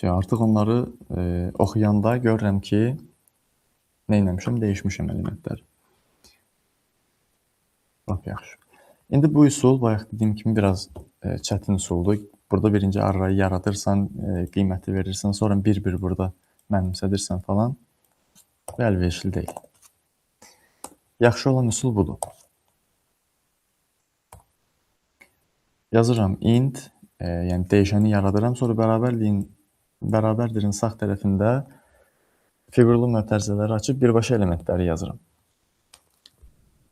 Artıq onları oxuyanda görürəm ki, nə etmişəm, dəyişmişəm elementləri. Lap yaxşı. İndi bu üsul, bayaq dediyim kimi, biraz çətin üsuldur. Burada birinci arrayı yaradırsan, qiyməti verirsən, sonra bir-bir burada mənimsədirsən falan. Və əlverişli deyil. Yaxşı olan üsul budur. Yazıram int, yəni dəyişəni yaradıram, sonra bərabərdirin sağ tərəfində fiqurlu mötərizələri açıb birbaşa elementləri yazıram.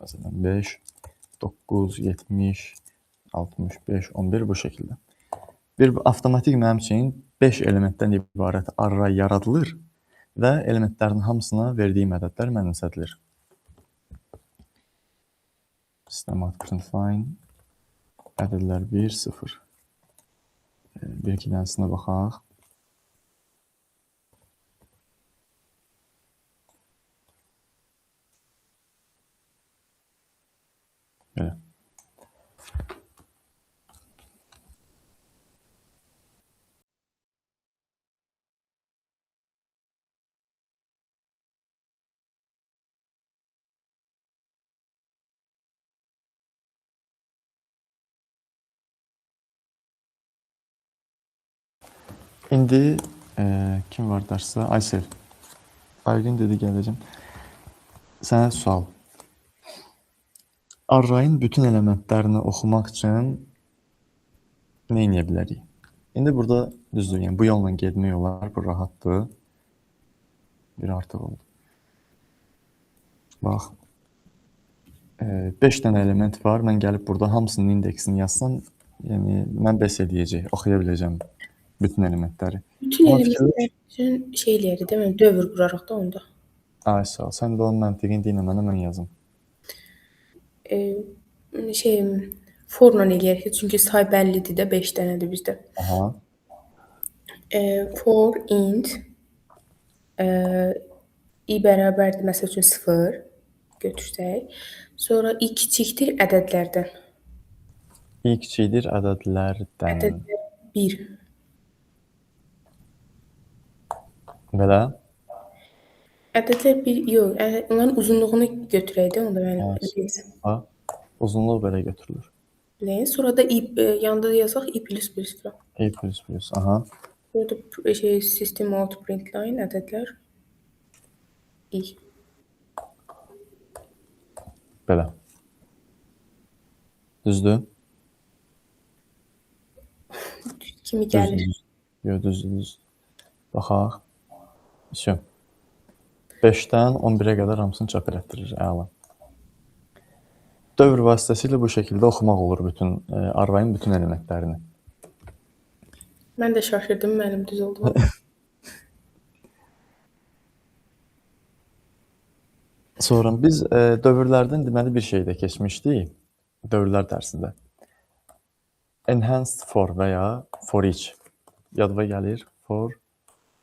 Məsələn, 5, 9, 70, 65, 11 bu şəkildə. Avtomatik mənim üçün 5 elementdən ibarət array yaradılır və elementlərin hamısına verdiyim ədədlər mənimsədilir. System.println ədədlər 1, 0. Bir-iki dənəsinə baxaq. Belə. İndi kim var dərsdə? Aysel. Aygün dedi, gələcəm. Sənə sual. Arrayın bütün elementlərini oxumaq üçün nə edə bilərik? İndi burada düzdür, yəni bu yolla getmək olar, bu rahatdır. Bir artıq oldu. Bax, 5 dənə element var. Mən gəlib burada hamısının indeksini yazsam, yəni mən bəs edəcək, oxuya biləcəm bütün elementləri. Bütün elementlər üçün şey eləyərik, demək, dövr quraraq da onda. Ay, sağ ol. Sən də onun məntiqini deyinə mən yazım. Forla eləyərik, çünki say bəllidir də, 5 dənədir bizdə. Aha. For int i bərabərdir, məsəl üçün 0 götürsək. Sonra i kiçikdir ədədlərdən. I kiçikdir ədədlərdən. Ədədlər 1. Belə? Ədədlər 1, yox, onların uzunluğunu götürək də, onda mənim. Uzunluq belə götürülür. Sonra da i yanında yazaq i plus plus falan. I plus plus, aha. Burada system.println ədədlər i. Belə. Düzdür? Kimi gəlir. Yox, düzdür. Baxaq. 5-dən 11-ə qədər hamısını çap elətdirir. Əla. Dövr vasitəsilə bu şəkildə oxumaq olur bütün arrayın bütün elementlərini. Mən də şaşırdım, mənim düz oldu. Sonra biz dövrlərdən deməli bir şeydə keçmişdik. Dövrlər dərsində. Enhanced for və ya for each. Yadıma gəlir. For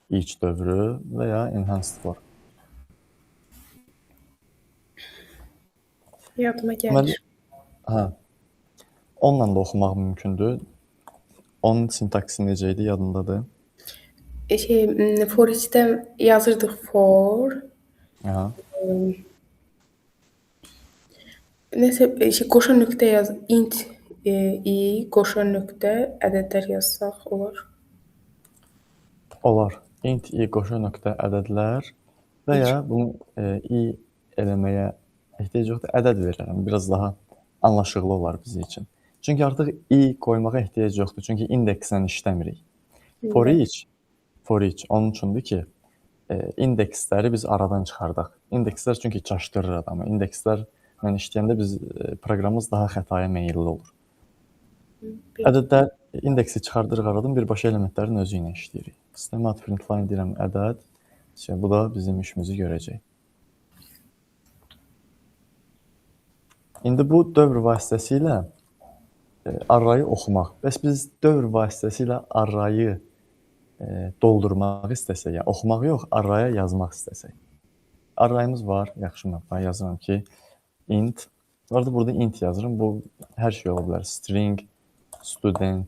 each dövrü və ya enhanced for. Yadıma gəlir. Onunla da oxumaq mümkündür. Onun sintaksi necə idi, yadındadır? For each-də yazırdıq for. Nəsə, qoşa nöqtə yaz, int i, qoşa nöqtə, ədədlər yazsaq olar. Olar. Int i qoşa nöqtə ədədlər və ya bunu i eləməyə ehtiyac yoxdur, ədəd verirəm. Biraz daha anlaşıqlı olar bizim üçün. Çünki artıq i qoymağa ehtiyac yoxdur. Çünki indekslə işləmirik. For each onun üçündür ki, indeksləri biz aradan çıxardaq. İndekslər çünki çaşdırır adamı. İndekslər işləyəndə biz proqramımız daha xətaya meyilli olur. Ədədlər indeksi çıxardırıq aradan, birbaşa elementlərin özü ilə işləyirik. System.println deyirəm ədəd. Bu da bizim işimizi görəcək. İndi bu dövr vasitəsilə arrayı oxumaq. Bəs biz dövr vasitəsilə arrayı doldurmaq istəsək, yəni oxumaq yox, arraya yazmaq istəsək. Arrayımız var, yaxşı mən yazıram ki, int. Burada int yazırım, bu hər şey ola bilər. String, student,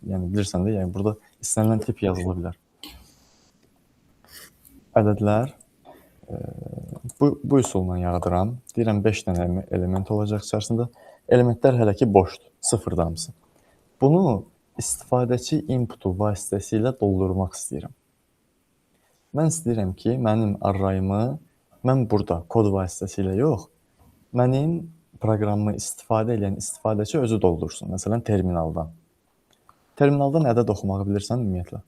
yəni bilirsən də, yəni burada istənilən tip yazıla bilər. ədədlər bu üsulla yaradıram. Deyirəm 5 dənə element olacaq içərisində. Elementlər hələ ki boşdur, sıfırdır hamısı. Bunu istifadəçi inputu vasitəsilə doldurmaq istəyirəm. Mən istəyirəm ki, mənim arrayımı mən burada kod vasitəsilə yox, mənim proqramımı istifadə edən istifadəçi özü doldursun. Məsələn, terminaldan. Terminaldan ədəd oxumağı bilirsən ümumiyyətlə?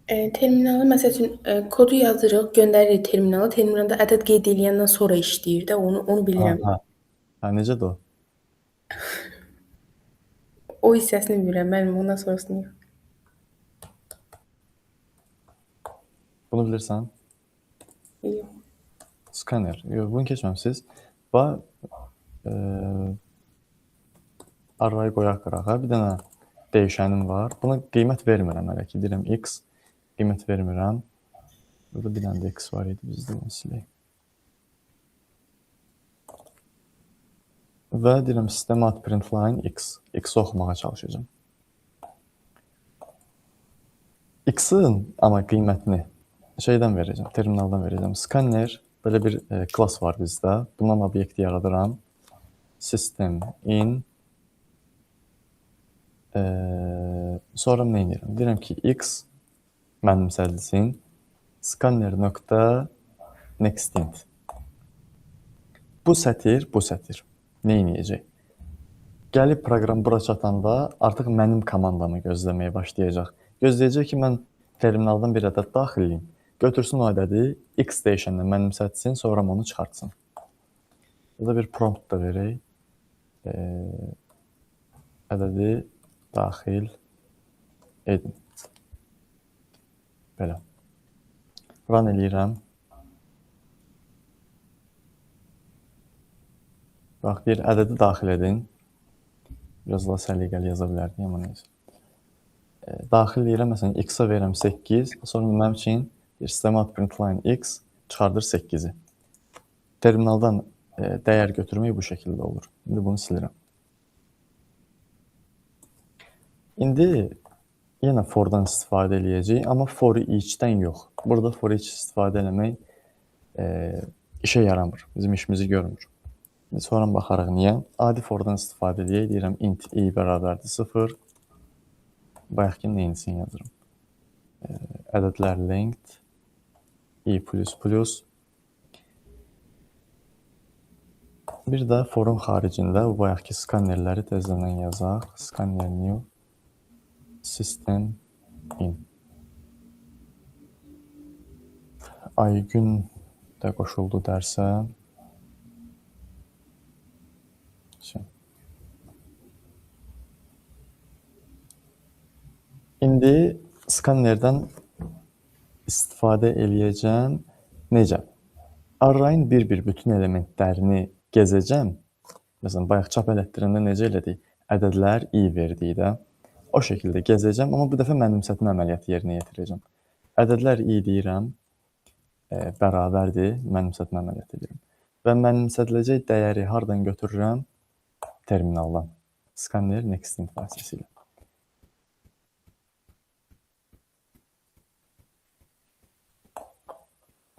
Terminala məsəl üçün kodu yazırıq, göndəririk terminala. Terminalda ədəd qeyd edəndən sonra işləyir də, onu bilirəm. Hə, necədir o? O hissəsini bilirəm, mənim ondan sonrasını yox. Bunu bilirsən? Yox. Skanner. Yox, bunu keçməmisiz. Bax, arrayı qoyaq qırağa. Bir dənə dəyişənim var. Buna qiymət vermirəm hələ ki. Deyirəm x, qiymət vermirəm. Burada bir dənə də x var idi, bizdə onu silək. Və deyirəm system.println x. X-i oxumağa çalışacağım. X-in amma qiymətini şeydən verəcəm, terminaldan verəcəm. Skanner, belə bir klass var bizdə. Bundan obyekt yaradıram. System in sonra nə edirəm? Deyirəm ki, x mənimsədilsin. Skanner.nextInt. Bu sətir nə edəcək? Gəlib proqram bura çatanda artıq mənim komandamı gözləməyə başlayacaq. Gözləyəcək ki, mən terminaldan bir ədəd daxilliyim. Götürsün o ədədi x dəyişəndən mənimsətsin, sonra onu çıxartsın. Burada bir prompt da verək. Ədədi daxil edin. Belə. Run eləyirəm. Bax, bir ədədi daxil edin. Biraz daha səliqəli yaza bilərdim, amma neysə. Daxil edirəm, məsələn, x-a verirəm 8, sonra mənim üçün bir system.println x çıxardır 8-i. Terminaldan dəyər götürmək bu şəkildə olur. İndi bunu silirəm. İndi yenə for-dan istifadə eləyəcəyik, amma for each-dən yox. Burada for each istifadə eləmək işə yaramır, bizim işimizi görmür. Sonra baxarıq niyə? Adi for-dan istifadə edək. Deyirəm int i bərabərdir 0. Bayaq ki, neyincini yazırım. Ədədlər length i++. Bir də forun xaricində bu bayaq ki, skannerləri təzədən yazaq. Scanner new system in. Aygün də qoşuldu dərsə. İndi skannerdən istifadə eləyəcəm. Necə? Arrayın bir-bir bütün elementlərini gəzəcəm. Məsələn, bayaq çap elətdirəndə necə elədik? Ədədlər i verdik də. O şəkildə gəzəcəm, amma bu dəfə mənimsətmə əməliyyatı yerinə yetirəcəm. Ədədlər i deyirəm, bərabərdir, mənimsətmə əməliyyatı edirəm. Və mənimsədiləcək dəyəri hardan götürürəm? Terminaldan. Scanner nextInt vasitəsilə.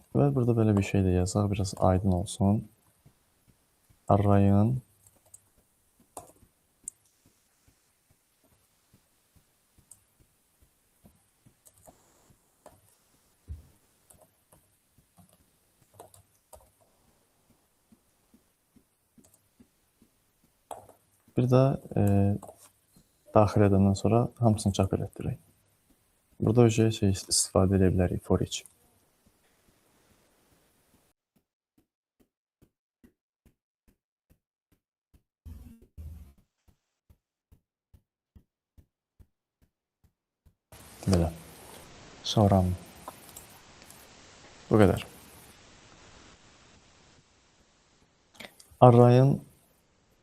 Və burada belə bir şey də yazaq, biraz aydın olsun. Arrayın bir də daxil edəndən sonra hamısını çap elətdirək. Burada o şey istifadə edə bilərik for each. Belə. Sonra bu qədər. Arrayın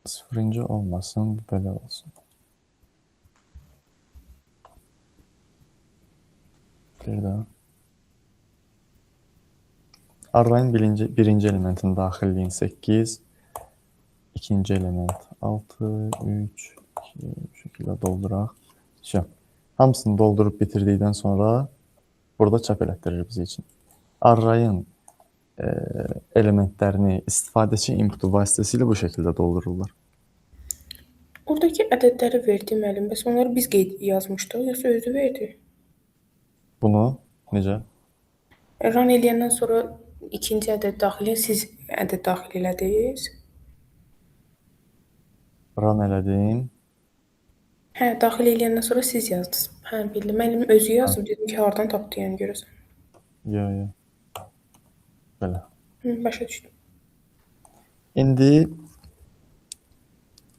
0-cı olmasın, belə olsun. Bir daha. Arrayın birinci elementin daxilliyin 8, ikinci element 6, 3, 2, bu şəkildə dolduraq. Hamısını doldurub bitirdikdən sonra burada çap elətdirir biz üçün. Arrayın elementlərini istifadəçi inputu vasitəsilə bu şəkildə doldururlar. Oradakı ədədləri verdi müəllim. Bəs onları biz qeyd yazmışdıq, yoxsa özü verdi? Bunu necə? Run eləyəndən sonra ikinci ədəd daxil, siz ədəd daxil elədiniz. Run elədim. Hə, daxil eləyəndən sonra siz yazdınız. Hə, bildim. Müəllim özü yazıb, dedim ki, hardan tapdı yəni görəsən. Yo. Belə. Başa düşdüm. İndi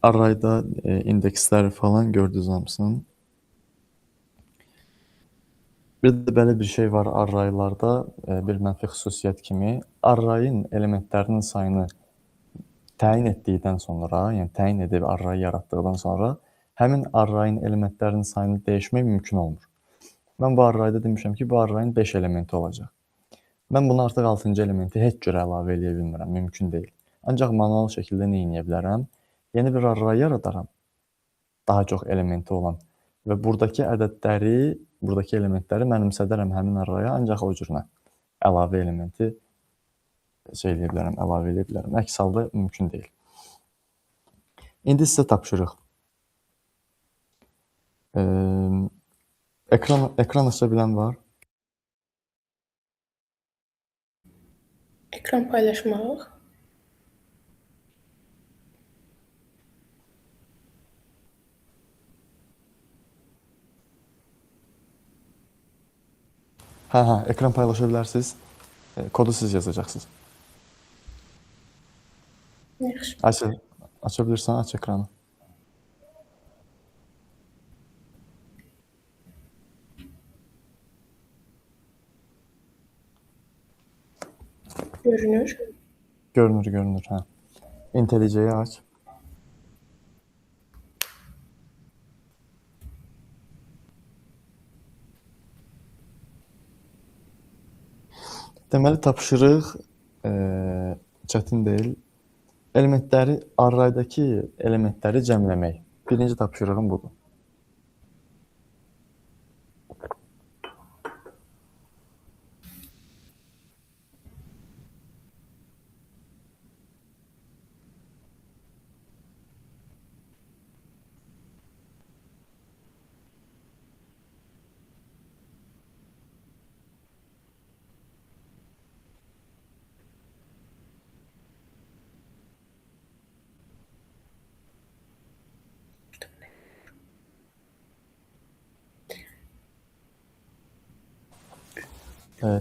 arrayda indeksləri falan gördünüz hamısını. Bir də belə bir şey var arraylarda, bir mənfi xüsusiyyət kimi. Arrayın elementlərinin sayını təyin etdikdən sonra, yəni təyin edib arrayı yaratdıqdan sonra həmin arrayın elementlərinin sayını dəyişmək mümkün olmur. Mən bu arrayda demişəm ki, bu arrayın 5 elementi olacaq. Mən bunu artıq 6-cı elementi heç cür əlavə edə bilmirəm, mümkün deyil. Ancaq manual şəkildə nə edə bilərəm? Yeni bir array yaradaram, daha çox elementi olan və buradakı ədədləri, buradakı elementləri mənimsədərəm həmin arraya, ancaq o cürünə əlavə elementi əlavə edə bilərəm. Əks halda mümkün deyil. İndi sizə tapşırıq. Ekran aça bilən var? Ekran paylaşmaq. Hə, ekran paylaşa bilərsiniz. Kodu siz yazacaqsınız. Yaxşı. Aça bilirsən, aç ekranı. Görünür. Görünür, hə. IntelliJ-yi aç. Deməli, tapşırıq çətin deyil. Arraydakı elementləri cəmləmək. Birinci tapşırığım budur.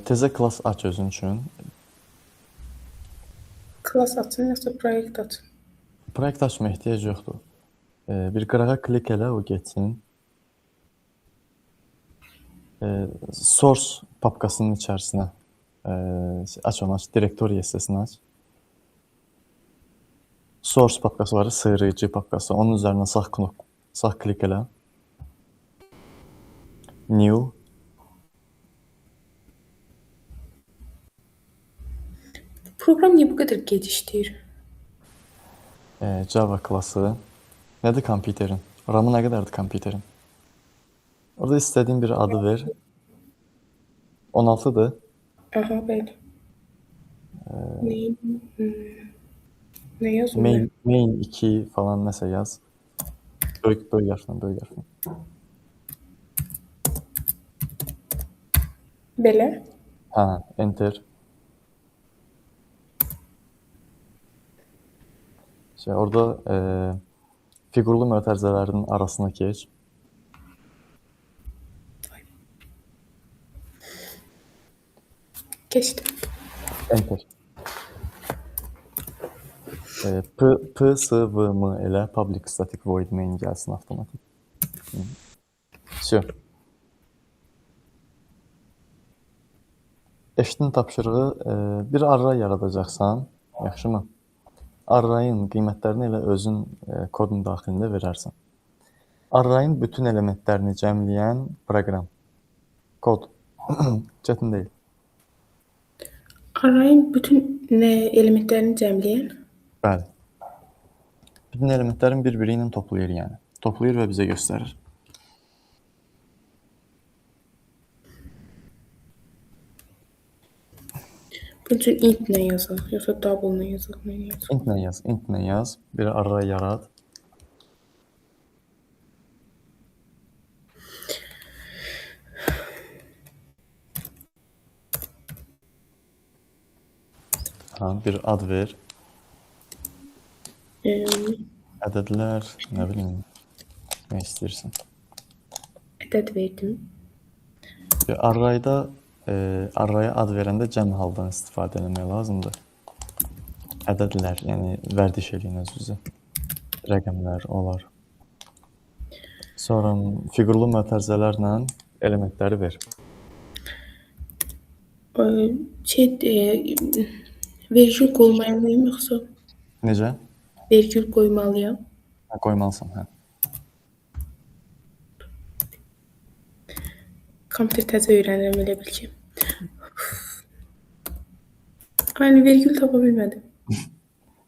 Təzə klass aç özün üçün. Klass açın, yoxsa proyekt açın? Proyekt açma ehtiyac yoxdur. Bir qırağa klik elə, o getsin. Source papkasının içərisinə aç onu, direktoriya hissəsini aç. Source papkası var, sığırıcı papkası. Onun üzərinə sağ klik elə. New. Proqram niyə bu qədər gecikdir? Java klası. Nədir kompüterin? RAM-ı nə qədərdir kompüterin? Orada istədiyin bir adı ver. 16-dır. Aha, bəli. Nə yazılır? Main 2 falan nəsə yaz. Böyük hərflə. Belə. Hə, enter. Orada fiqurlu mötərizələrin arasına keç. Keçdim. Enter. PSVM elə public static void main gəlsin avtomatik. Eşitdin tapşırığı, bir array yaradacaqsan, yaxşımı? Arrayın qiymətlərini elə özün kodun daxilində verərsən. Arrayın bütün elementlərini cəmləyən proqram. Kod. Çətin deyil. Arrayın bütün elementlərini cəmləyən? Bəli. Bütün elementlərin bir-biri ilə toplayır yəni. Toplayır və bizə göstərir. Bunun üçün int nə yazaq, yoxsa double nə yazaq, nə yazaq? Int ilə yaz. Bir array yarat. Bir ad ver. Ədədlər, nə bilim, nə istəyirsən. Ədəd verdim. Arrayda arraya ad verəndə cəm haldan istifadə etmək lazımdır. Ədədlər, yəni vərdiş eləyin özünüzə. Rəqəmlər olar. Sonra fiqurlu mötərizələrlə elementləri ver. Vergül qoymalıyam yoxsa? Necə? Vergül qoymalıyam. Qoymalısan, hə. Kompüter təzə öyrənirəm elə bil ki. Aynı vergül tapa bilmədim.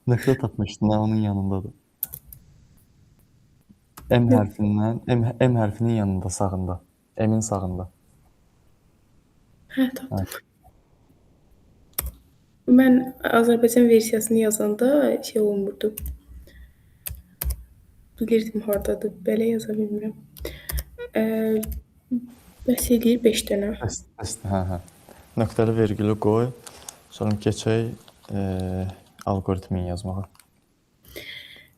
Nöqtə tapmışdın, onun yanındadır. M hərfinin yanında, sağında. M-in sağında. Hə, tapdım. Mən Azərbaycan versiyasını yazanda şey olmurdu. Bilirdim hardadır, belə yaza bilmirəm. Bəs eləyir 5 dənə. Bəsdir, hə. Nöqtəli vergülü qoy, sonra keçək algoritmin yazmağa.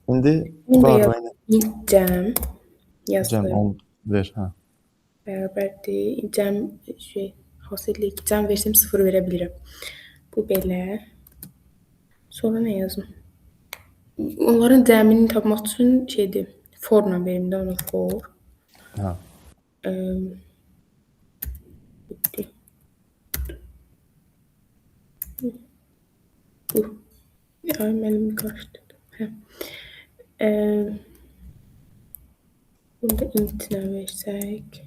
İndi bu arrayla cəm yazdım. Cəm ver, hə. Bərabərdir. Cəm hasil cəm versəm 0 verə bilirəm. Bu belə. Sonra nə yazım? Onların cəmini tapmaq üçün şeydir. For-la verim də ona for. Hə. Bitti. Bu. Ay, mənim qarışdırdım. Hə. Bunu da int-lə versək.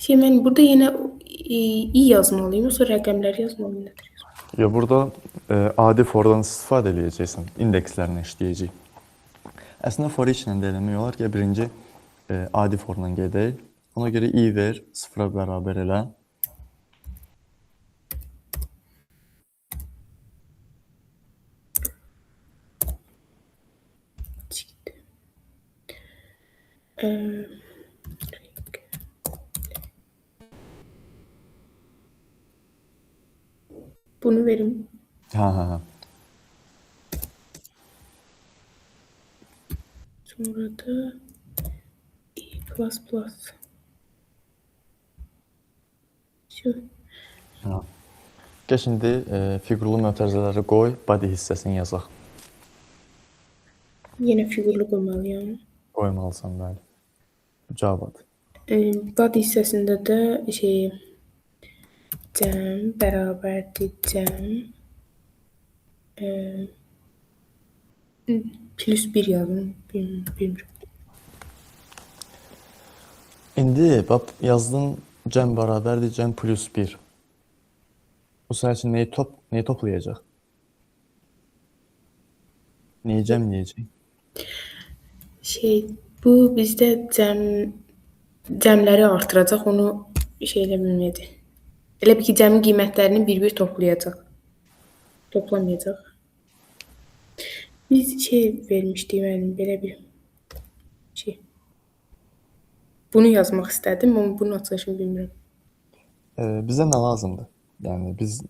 Mən burada yenə i yazmalıyım, yoxsa rəqəmlər yazmalıyım, nədir? Burada adi for-dan istifadə edəcəksən, indekslərlə işləyəcək. Əslində for ilə də eləmək olar ki, birinci adi for-la gedək. Ona görə i ver, 0-a bərabər elə. Çıxdı. Bunu verim. Hə. Sonra da i++. Gəl şimdi fiqurlu mötərizələri qoy, body hissəsini yazaq. Yenə fiqurlu qoymalıyam. Qoymalısan, bəli. Cavab. Body hissəsində də cəm bərabərdir cəm +1 yazın. Bilmirəm. İndi bax yazdın cəm bərabərdir cəm +1. Bu sənin üçün neyi toplayacaq? Neyi cəmləyəcək? Bu bizdə cəmləri artıracaq, onu elə bilməyəcək. Elə bil ki, cəmin qiymətlərini bir-bir toplayacaq. Toplamayacaq. Biz vermişdik mənim belə bir Bunu yazmaq istədim, amma bunun açılışını bilmirəm. Bizə nə lazımdır? Yəni biz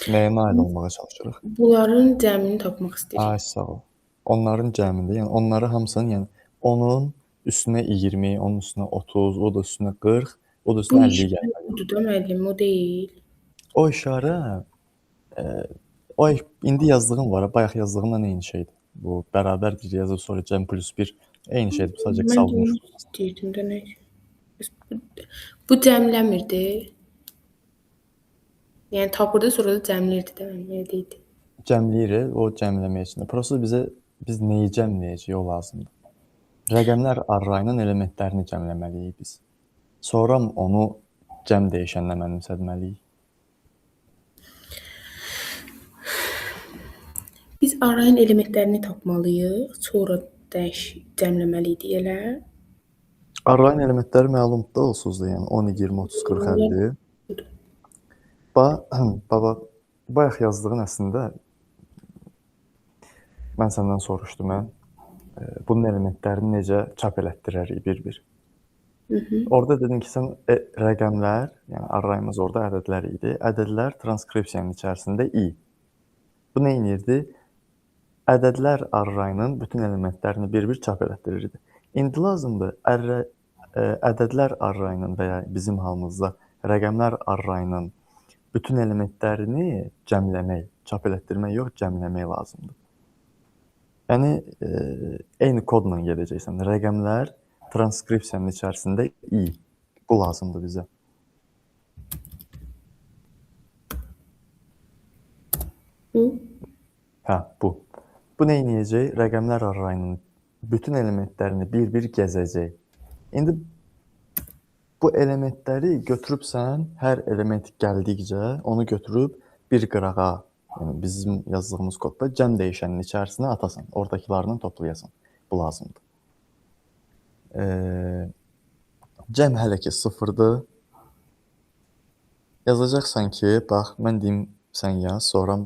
nəyə nail olmağa çalışırıq? Bunların cəmini tapmaq istəyirik. Ay, sağ ol. Onların cəmində, yəni onları hamısının, yəni onun üstünə 20, onun üstünə 30, o da üstünə 40, o da üstünə 50 gəlməli. Budur da müəllim, o deyil. O işarə indi yazdığın var, bayaq yazdığınla eyni şeydir. Bu bərabərdir yazıb sonra cəm +1 eyni şeydir, sadəcə qısaldılmış. Mən istəyirdim də nə? Bu cəmləmirdi. Yəni tapırdı, sonra da cəmlirdi də, elə deyildi. Cəmləyir, o cəmləmək üçün. Prosta biz neyi cəmləyəcəyik, o lazımdır. Rəqəmlər arrayının elementlərini cəmləməliyik biz. Sonra onu cəm dəyişənlə mənimsətməliyik. Biz arrayın elementlərini tapmalıyıq, sonra cəmləməliyik elə. Arrayın elementləri məlumdur da onsuz da, yəni 10, 20, 30, 40, 50. Baba, bayaq yazdığın əslində mən səndən soruşdum, bunun elementlərini necə çap elətdirərik bir-bir. Orada dedin ki, sən rəqəmlər, yəni arrayımız orada ədədlər idi. Ədədlər transkripsiyanın içərisində i. Bu nə edirdi? Ədədlər arrayının bütün elementlərini bir-bir çap elətdirirdi. İndi lazımdır ədədlər arrayının və ya bizim halımızda rəqəmlər arrayının bütün elementlərini cəmləmək, çap elətdirmək yox, cəmləmək lazımdır. Yəni eyni kodla gedəcəksən. Rəqəmlər transkripsiyanın içərisində i. Bu lazımdır bizə. Bu? Hə, bu. Bu nə edəcək? Rəqəmlər arrayının bütün elementlərini bir-bir gəzəcək. İndi bu elementləri götürübsən, hər element gəldikcə onu götürüb bir qırağa, yəni bizim yazdığımız kodda cəm dəyişəninin içərisinə atasan, oradakilarını toplayasan. Bu lazımdır. Cəm hələ ki 0-dır. Yazacaqsan ki, bax, mən deyim, sən yaz, sonra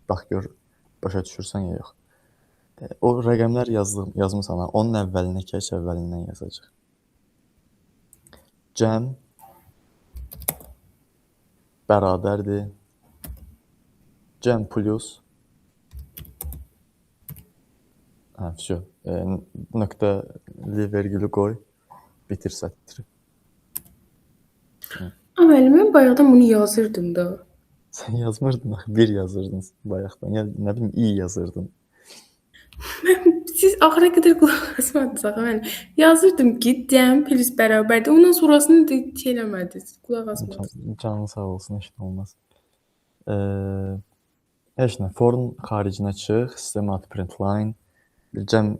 bax gör, başa düşürsən ya yox. O rəqəmlər yazmısan, onun əvvəlinə keç, əvvəlindən yazacaq. Cəm bərabərdir. Cəm plus. Hə, vəsə. Nöqtəli vergülü qoy. Bitir sətri. Amma mən bayaqdan bunu yazırdım da. Sən yazmırdın, bir yazırdın bayaqdan. Ya nə bilim, i yazırdın. Siz axıra qədər qulaq asmadınız axı. Mən yazırdım ki, cəm plus bərabərdir. Ondan sonrasını da şey eləmədiniz. Qulaq asmadınız. Canın sağ olsun, heç nə olmaz. Heç nə, forun xaricinə çıx, sistema at println, cəm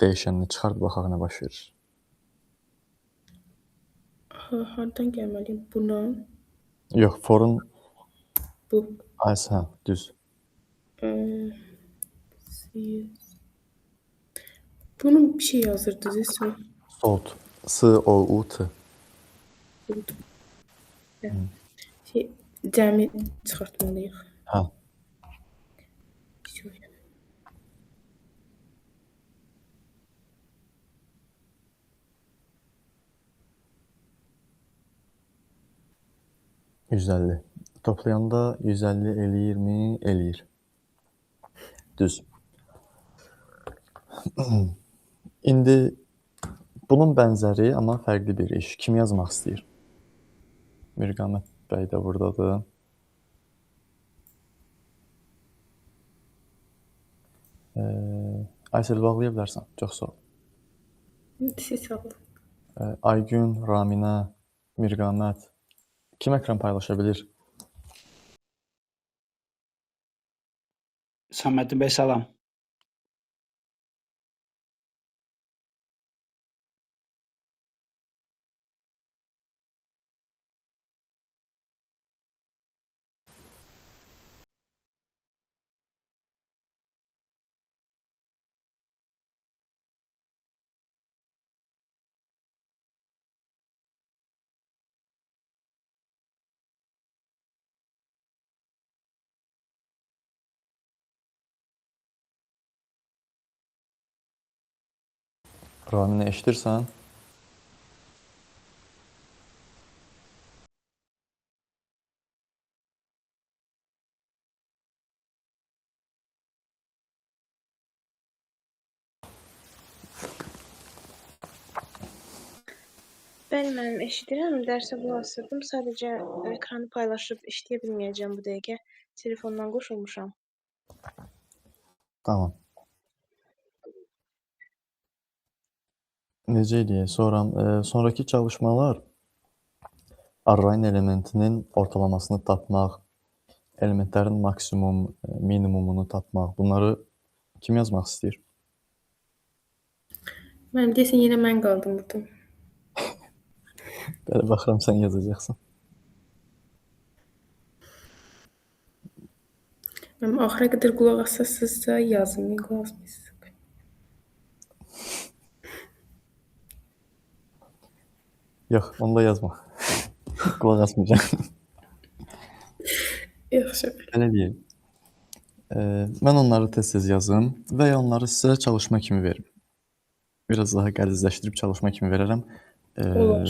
dəyişənini çıxart, baxaq nə baş verir. Hardan gəlməliyim? Buna. Yox, forun Bu. hə, düz. Bunu bir şey yazırdınız. Salt. S-O-U-T. Cəmi çıxartmalıyıq. Hə. %50. Toplayanda 150 eləyir mi? Eləyir. Düz. İndi bunun bənzəri, amma fərqli bir iş. Kim yazmaq istəyir? Mirqamət bəy də buradadır. Aysel, bağlaya bilərsən. Çox sağ ol. Siz sağ olun. Aygün, Raminə, Mirqamət. Kim ekran paylaşa bilir? Saməddin bəy, salam. Raminə, eşidirsən? Bəli, müəllim, eşidirəm. Dərsə qulaq asırdım. Sadəcə ekranı paylaşıb işləyə bilməyəcəm bu dəqiqə. Telefondan qoşulmuşam. Tamam. Necə eləyək? Sonraki çalışmalar arrayın elementinin ortalamasını tapmaq, elementlərin maksimum, minimumunu tapmaq. Bunları kim yazmaq istəyir? Mən desən yenə mən qaldım burada. Bəli, baxıram sən yazacaqsan. Mən axıra qədər qulaq asasınızsa yazın, qulaq asmırsınız. Yox, onu da yazma. Qulaq asmayacağam. Yaxşı. Belə deyək. Mən onları tez-tez yazım və ya onları sizə çalışma kimi verim. Biraz daha qəlizləşdirib çalışma kimi verərəm. Olar.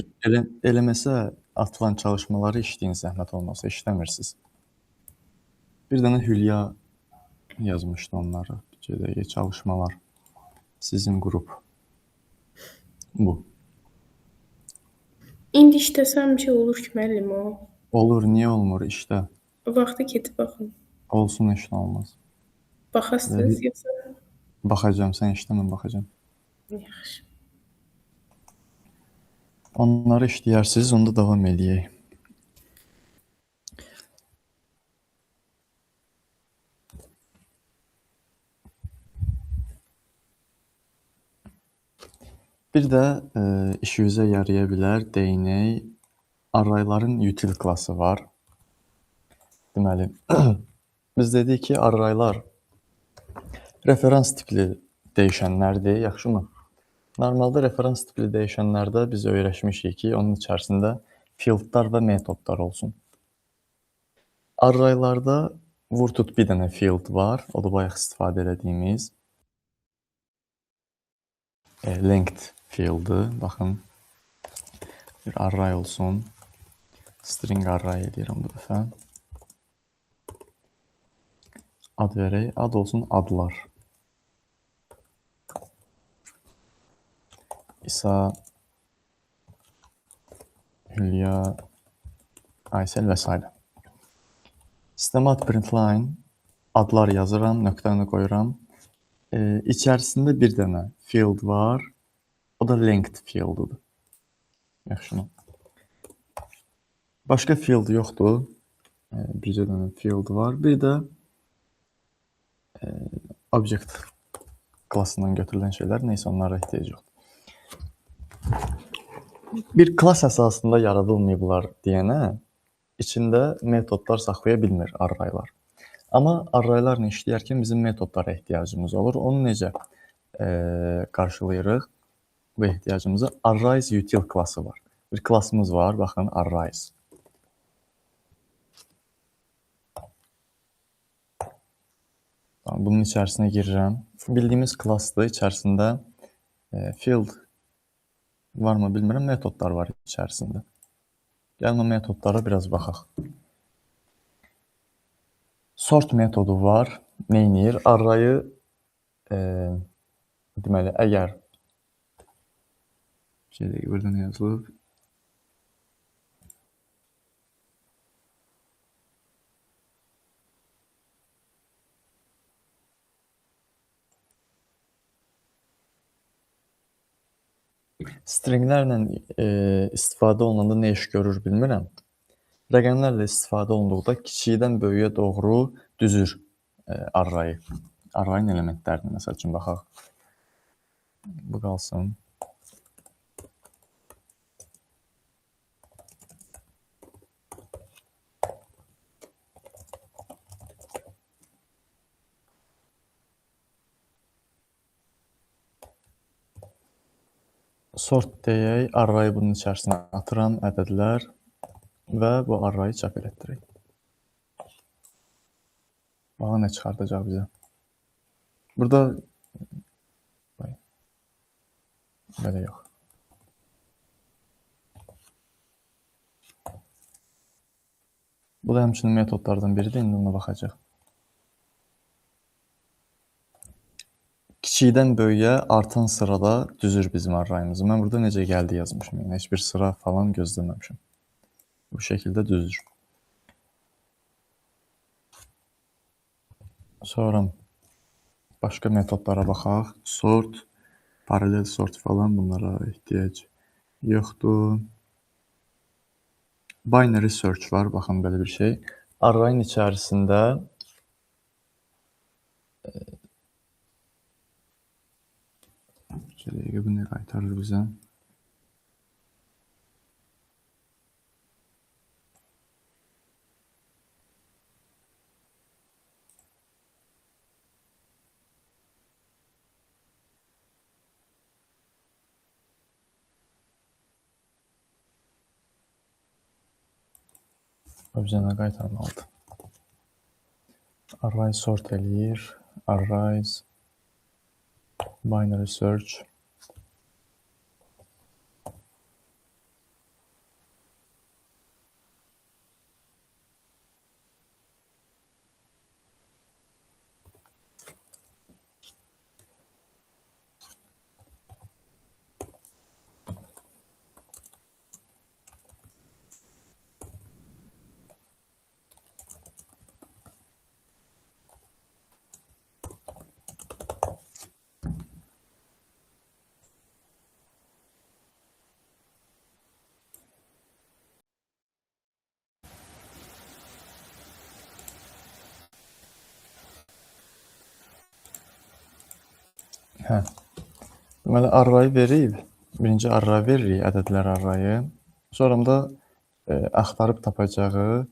Eləməsə atılan çalışmaları işləyin, zəhmət olmasa işləmirsiniz. Bir dənə Hülya yazmışdı onları. Bir dəqiqə çalışmalar. Sizin qrup. Bu. İndi işləsəm bir şey olur ki, müəllim o. Olur, niyə olmur işdə? Vaxtı keçib baxın. Olsun, işlə olmaz. Baxasınız yoxsa? Baxacağam, sən işlə, mən baxacağam. Yaxşı. Onları işləyərsiniz, onda davam eləyək. Bir də işinizə yaraya bilər, deyinək, arrayların util klassı var. Deməli, biz dedik ki, arraylar referans tipli dəyişənlərdir, yaxşımı? Normalda referans tipli dəyişənlərdə biz öyrəşmişik ki, onun içərisində fieldlar və metodlar olsun. Arraylarda vur tut bir dənə field var, o da bayaq istifadə etdiyimiz length fieldı. Baxın, bir array olsun. String array edirəm bu dəfə. Ad verək, ad olsun adlar. İsa, Hülya, Aysel və s. Sistemə ad println adlar yazıram, nöqtəni qoyuram. İçərisində bir dənə field var. O da length fieldudur. Yaxşı. Başqa field yoxdur. Bircə dənə field var. Bir də object klassından götürülən şeylər, neysə onlara ehtiyac yoxdur. Bir klass əsasında yaradılmayıblar deyənə, içində metodlar saxlaya bilmir arraylar. Amma arraylarla işləyərkən bizim metodlara ehtiyacımız olur. Onu necə qarşılayırıq? Bu ehtiyacımızı arrays util klassı var. Bir klassımız var, baxın, arrays. Bunun içərisinə girirəm. Bildiyimiz klassdır, içərisində field varmı bilmirəm, metodlar var içərisində. Gəlin o metodlara biraz baxaq. Sort metodu var. Neynir? Arrayı deməli, əgər burada nə yazılıb? Stringlərlə istifadə olunanda nə iş görür bilmirəm. Rəqəmlərlə istifadə olunduqda kiçikdən böyüyə doğru düzür arrayı. Arrayın elementlərini, məsəl üçün, baxaq. Bu qalsın. Sort deyək, arrayı bunun içərisinə atıram, ədədlər və bu arrayı çap elətdirək. Baxa, nə çıxardacaq bizə? Burada belə yox. Bu da həmçinin metodlardan biridir, indi ona baxacaq. Kiçikdən böyüyə artan sırada düzür bizim arrayımızı. Mən burada necə gəldi yazmışım. Yəni, heç bir sıra falan gözləməmişim. Bu şəkildə düzür. Sonra başqa metodlara baxaq. Sort, paralel sort falan, bunlara ehtiyac yoxdur. Binary search var, baxın belə bir şey. Arrayın içərisində bu nə qaytarır bizə? O bizə nə qaytarmalıdır? Array sort eləyir. Arrays binary search. Hə. Deməli, arrayı verib, birinci array veririk, ədədlər arrayı. Sonra da axtarıb tapacağı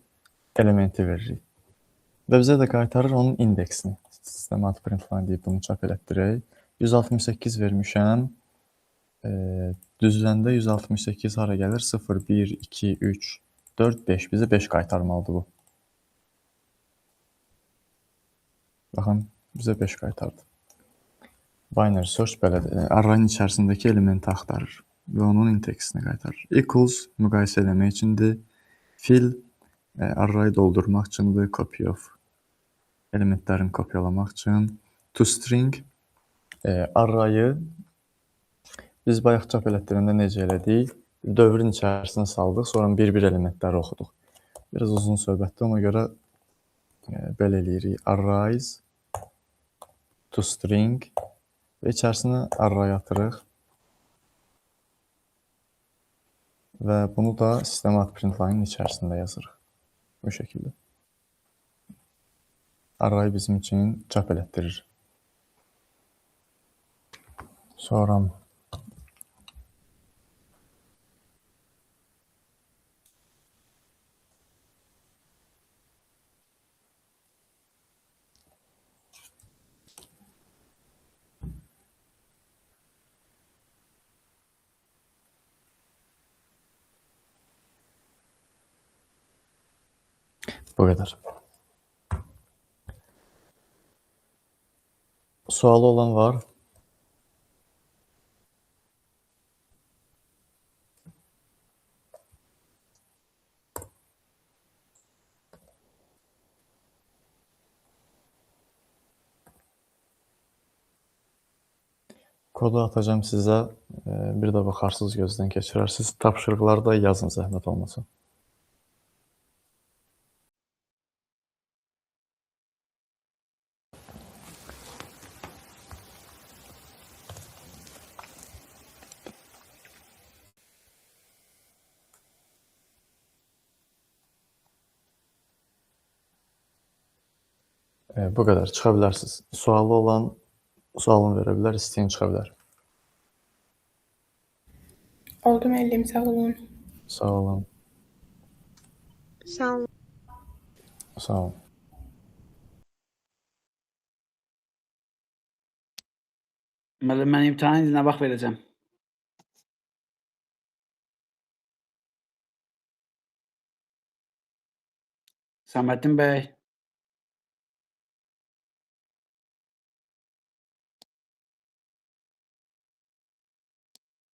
elementi veririk. Və bizə də qaytarır onun indeksini. System.out println deyib bunu çap elətdirək. 168 vermişəm. Düzləndə 168 hara gəlir? 0, 1, 2, 3, 4, 5. Bizə 5 qaytarmalıdır bu. Baxın, bizə 5 qaytardı. Binary search belədir. Arrayın içərisindəki elementi axtarır və onun indeksini qaytarır. Equals müqayisə eləmək üçündür. Fill arrayı doldurmaq üçündür. Copy of elementlərini kopyalamaq üçün. ToString arrayı biz bayaq çap elətdirəndə necə elədik? Dövrün içərisinə saldıq, sonra bir-bir elementləri oxuduq. Biraz uzun söhbətdir, ona görə belə eləyirik. Arrays ToString və içərisinə array atırıq. Və bunu da System.out println içərisində yazırıq. Bu şəkildə. Array bizim üçün çap elətdirir. Sonra bu qədər. Sualı olan var? Kodu atacağım sizə. Bir də baxarsınız, gözdən keçirərsiniz. Tapşırıqları da yazın zəhmət olmasa. Bu qədər. Çıxa bilərsiniz. Sualı olan sualını verə bilər, istəyən çıxa bilər. Oldu müəllim, sağ olun. Sağ olun. Sağ olun. Sağ olun. Müəllim, mən imtahan izinə vaxt verəcəm. Səməddin bəy.